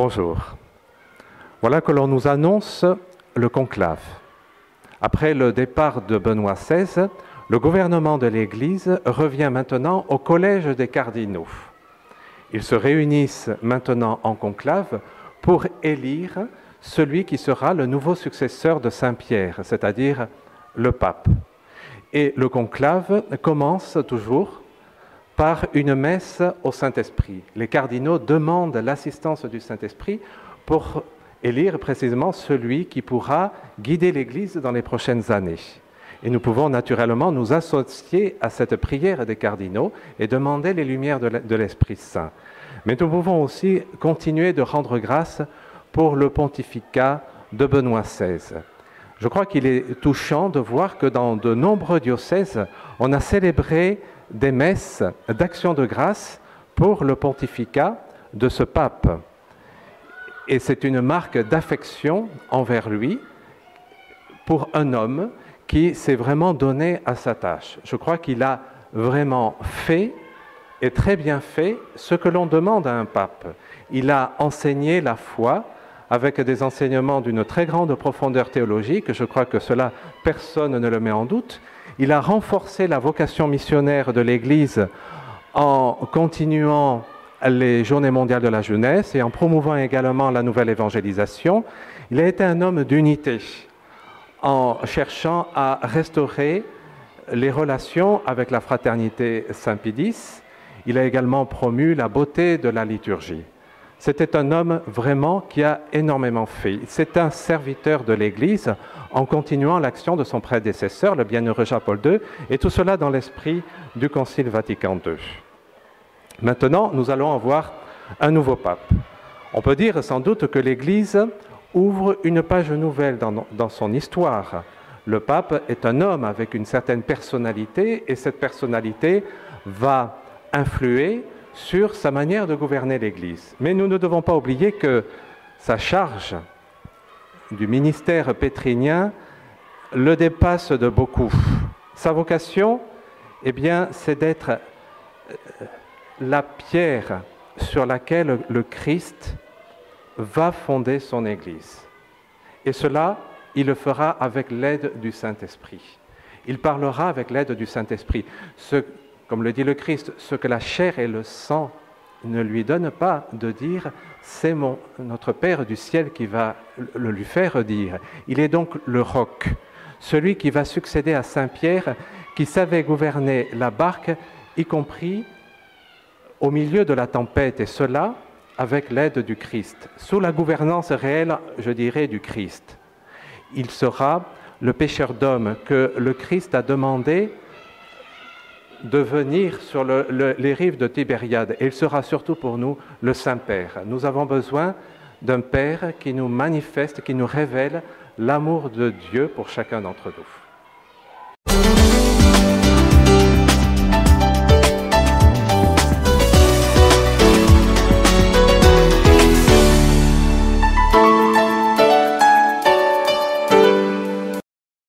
Bonjour. Voilà que l'on nous annonce le conclave. Après le départ de Benoît XVI, le gouvernement de l'Église revient maintenant au collège des cardinaux. Ils se réunissent maintenant en conclave pour élire celui qui sera le nouveau successeur de Saint-Pierre, c'est-à-dire le pape. Et le conclave commence toujours par une messe au Saint-Esprit. Les cardinaux demandent l'assistance du Saint-Esprit pour élire précisément celui qui pourra guider l'Église dans les prochaines années. Et nous pouvons naturellement nous associer à cette prière des cardinaux et demander les lumières de l'Esprit Saint. Mais nous pouvons aussi continuer de rendre grâce pour le pontificat de Benoît XVI. Je crois qu'il est touchant de voir que dans de nombreux diocèses, on a célébré des messes d'action de grâce pour le pontificat de ce pape. Et c'est une marque d'affection envers lui pour un homme qui s'est vraiment donné à sa tâche. Je crois qu'il a vraiment fait, et très bien fait, ce que l'on demande à un pape. Il a enseigné la foi avec des enseignements d'une très grande profondeur théologique. Je crois que cela, personne ne le met en doute. Il a renforcé la vocation missionnaire de l'Église en continuant les Journées mondiales de la jeunesse et en promouvant également la nouvelle évangélisation. Il a été un homme d'unité en cherchant à restaurer les relations avec la fraternité Saint-Pédis. Il a également promu la beauté de la liturgie. C'était un homme vraiment qui a énormément fait. C'est un serviteur de l'Église en continuant l'action de son prédécesseur, le bienheureux Jean-Paul II, et tout cela dans l'esprit du Concile Vatican II. Maintenant, nous allons avoir un nouveau pape. On peut dire sans doute que l'Église ouvre une page nouvelle dans son histoire. Le pape est un homme avec une certaine personnalité, et cette personnalité va influer sur sa manière de gouverner l'Église. Mais nous ne devons pas oublier que sa charge du ministère pétrinien le dépasse de beaucoup. Sa vocation, eh bien, c'est d'être la pierre sur laquelle le Christ va fonder son Église. Et cela, il le fera avec l'aide du Saint-Esprit. Il parlera avec l'aide du Saint-Esprit. Comme le dit le Christ, ce que la chair et le sang ne lui donnent pas de dire, c'est notre Père du ciel qui va le lui faire dire. Il est donc le roc, celui qui va succéder à Saint-Pierre, qui savait gouverner la barque, y compris au milieu de la tempête, et cela avec l'aide du Christ, sous la gouvernance réelle, je dirais, du Christ. Il sera le pêcheur d'hommes que le Christ a demandé de venir sur les rives de Tibériade. Et il sera surtout pour nous le Saint-Père. Nous avons besoin d'un Père qui nous manifeste, qui nous révèle l'amour de Dieu pour chacun d'entre nous.